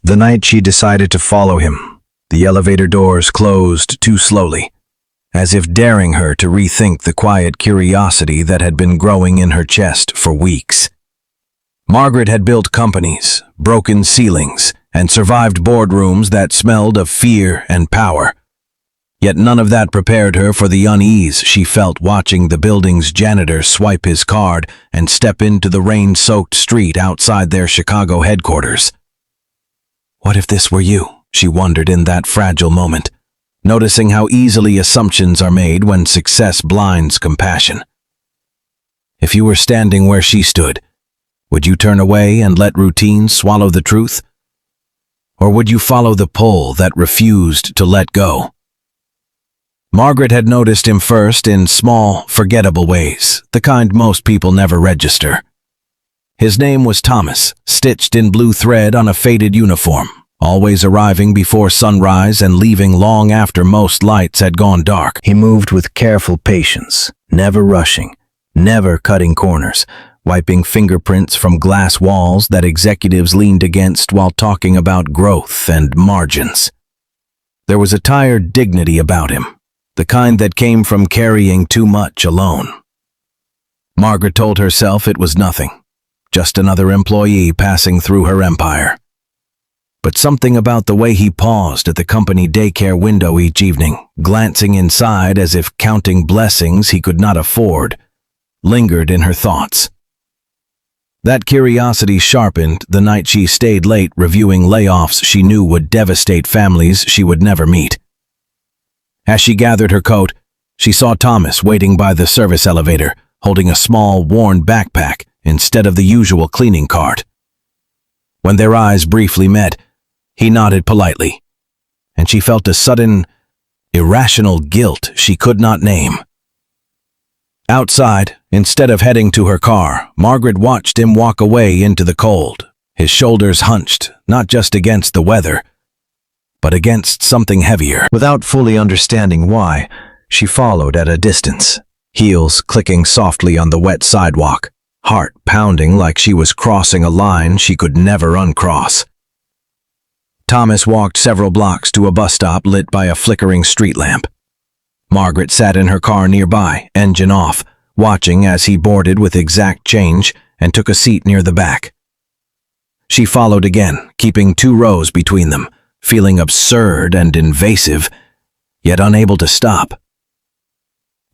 The night she decided to follow him, the elevator doors closed too slowly, as if daring her to rethink the quiet curiosity that had been growing in her chest for weeks. Margaret had built companies, broken ceilings, and survived boardrooms that smelled of fear and power. Yet none of that prepared her for the unease she felt watching the building's janitor swipe his card and step into the rain-soaked street outside their Chicago headquarters. What if this were you? She wondered in that fragile moment, noticing how easily assumptions are made when success blinds compassion. If you were standing where she stood, would you turn away and let routine swallow the truth? Or would you follow the pull that refused to let go? Margaret had noticed him first in small, forgettable ways, the kind most people never register. His name was Thomas, stitched in blue thread on a faded uniform, always arriving before sunrise and leaving long after most lights had gone dark. He moved with careful patience, never rushing, never cutting corners, wiping fingerprints from glass walls that executives leaned against while talking about growth and margins. There was a tired dignity about him, the kind that came from carrying too much alone. Margaret told herself it was nothing, just another employee passing through her empire. But something about the way he paused at the company daycare window each evening, glancing inside as if counting blessings he could not afford, lingered in her thoughts. That curiosity sharpened the night she stayed late reviewing layoffs she knew would devastate families she would never meet. As she gathered her coat, she saw Thomas waiting by the service elevator, holding a small, worn backpack instead of the usual cleaning cart. When their eyes briefly met, he nodded politely, and she felt a sudden, irrational guilt she could not name. Outside, instead of heading to her car, Margaret watched him walk away into the cold, his shoulders hunched, not just against the weather, but against something heavier. Without fully understanding why, she followed at a distance, heels clicking softly on the wet sidewalk, heart pounding like she was crossing a line she could never uncross. Thomas walked several blocks to a bus stop lit by a flickering street lamp. Margaret sat in her car nearby, engine off, watching as he boarded with exact change and took a seat near the back. She followed again, keeping 2 rows between them, feeling absurd and invasive, yet unable to stop.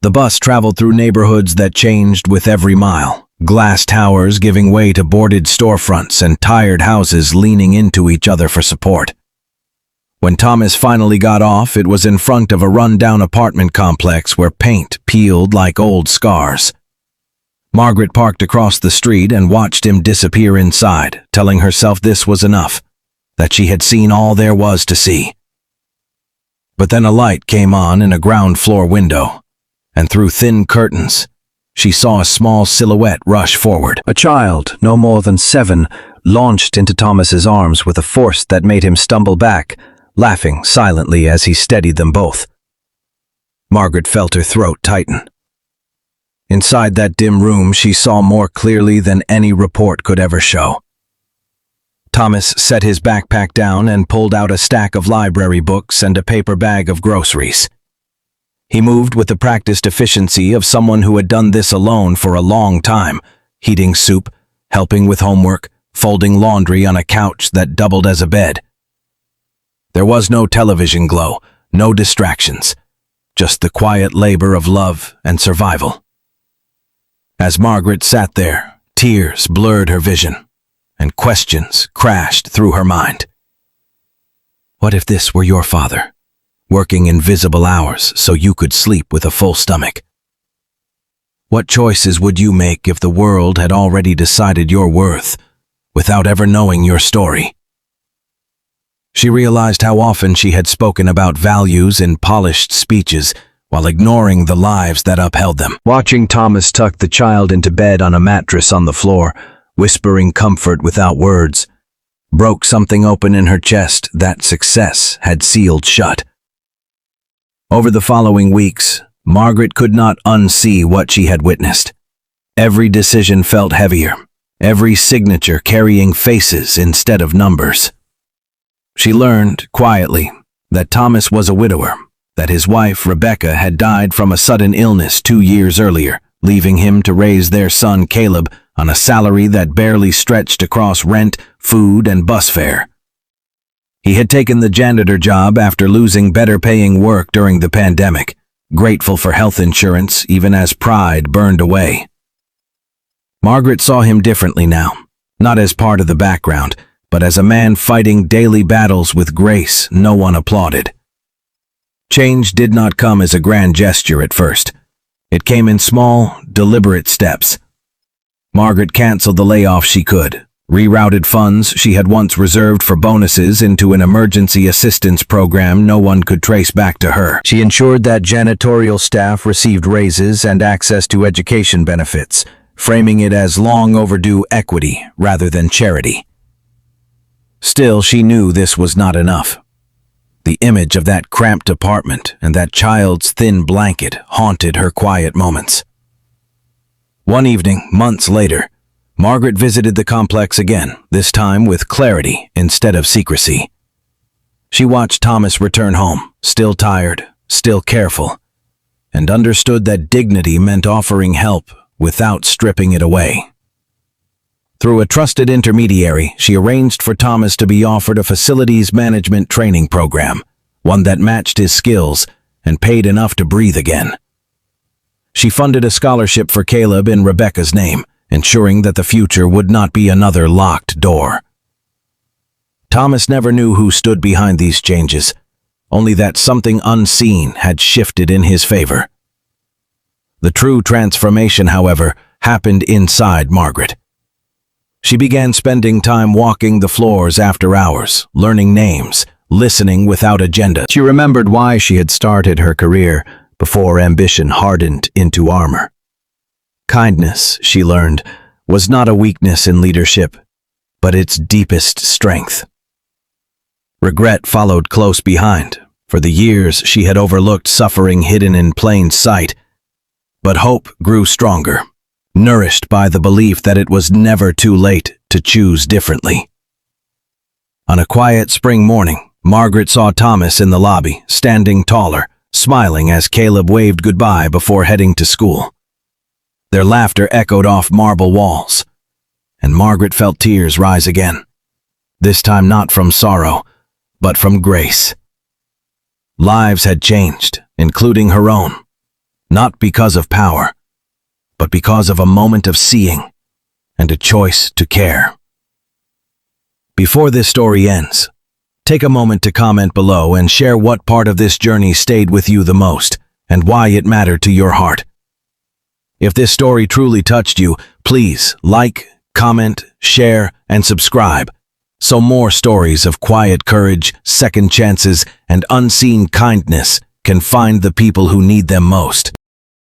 The bus traveled through neighborhoods that changed with every mile, glass towers giving way to boarded storefronts and tired houses leaning into each other for support. When Thomas finally got off, it was in front of a run-down apartment complex where paint peeled like old scars. Margaret parked across the street and watched him disappear inside, telling herself this was enough, that she had seen all there was to see. But then a light came on in a ground-floor window, and through thin curtains, she saw a small silhouette rush forward. A child, no more than 7, launched into Thomas's arms with a force that made him stumble back, laughing silently as he steadied them both. Margaret felt her throat tighten. Inside that dim room, she saw more clearly than any report could ever show. Thomas set his backpack down and pulled out a stack of library books and a paper bag of groceries. He moved with the practiced efficiency of someone who had done this alone for a long time, heating soup, helping with homework, folding laundry on a couch that doubled as a bed. There was no television glow, no distractions, just the quiet labor of love and survival. As Margaret sat there, tears blurred her vision, and questions crashed through her mind. What if this were your father, working invisible hours so you could sleep with a full stomach? What choices would you make if the world had already decided your worth, without ever knowing your story? She realized how often she had spoken about values in polished speeches while ignoring the lives that upheld them. Watching Thomas tuck the child into bed on a mattress on the floor, whispering comfort without words, broke something open in her chest that success had sealed shut. Over the following weeks, Margaret could not unsee what she had witnessed. Every decision felt heavier, every signature carrying faces instead of numbers. She learned, quietly, that Thomas was a widower, that his wife, Rebecca, had died from a sudden illness 2 years earlier, leaving him to raise their son, Caleb, on a salary that barely stretched across rent, food, and bus fare. He had taken the janitor job after losing better-paying work during the pandemic, grateful for health insurance even as pride burned away. Margaret saw him differently now, not as part of the background, but as a man fighting daily battles with grace no one applauded. Change did not come as a grand gesture at first. It came in small, deliberate steps. Margaret canceled the layoff she could, rerouted funds she had once reserved for bonuses into an emergency assistance program no one could trace back to her. She ensured that janitorial staff received raises and access to education benefits, framing it as long overdue equity rather than charity. Still, she knew this was not enough. The image of that cramped apartment and that child's thin blanket haunted her quiet moments. One evening, months later, Margaret visited the complex again, this time with clarity instead of secrecy. She watched Thomas return home, still tired, still careful, and understood that dignity meant offering help without stripping it away. Through a trusted intermediary, she arranged for Thomas to be offered a facilities management training program, one that matched his skills and paid enough to breathe again. She funded a scholarship for Caleb in Rebecca's name, ensuring that the future would not be another locked door. Thomas never knew who stood behind these changes, only that something unseen had shifted in his favor. The true transformation, however, happened inside Margaret. She began spending time walking the floors after hours, learning names, listening without agenda. She remembered why she had started her career before ambition hardened into armor. Kindness, she learned, was not a weakness in leadership, but its deepest strength. Regret followed close behind. For the years she had overlooked suffering hidden in plain sight, but hope grew stronger, nourished by the belief that it was never too late to choose differently. On a quiet spring morning, Margaret saw Thomas in the lobby, standing taller, smiling as Caleb waved goodbye before heading to school. Their laughter echoed off marble walls, and Margaret felt tears rise again, this time not from sorrow, but from grace. Lives had changed, including her own, not because of power, but because of a moment of seeing and a choice to care. Before this story ends, take a moment to comment below and share what part of this journey stayed with you the most and why it mattered to your heart. If this story truly touched you, please like, comment, share, and subscribe, so more stories of quiet courage, second chances, and unseen kindness can find the people who need them most.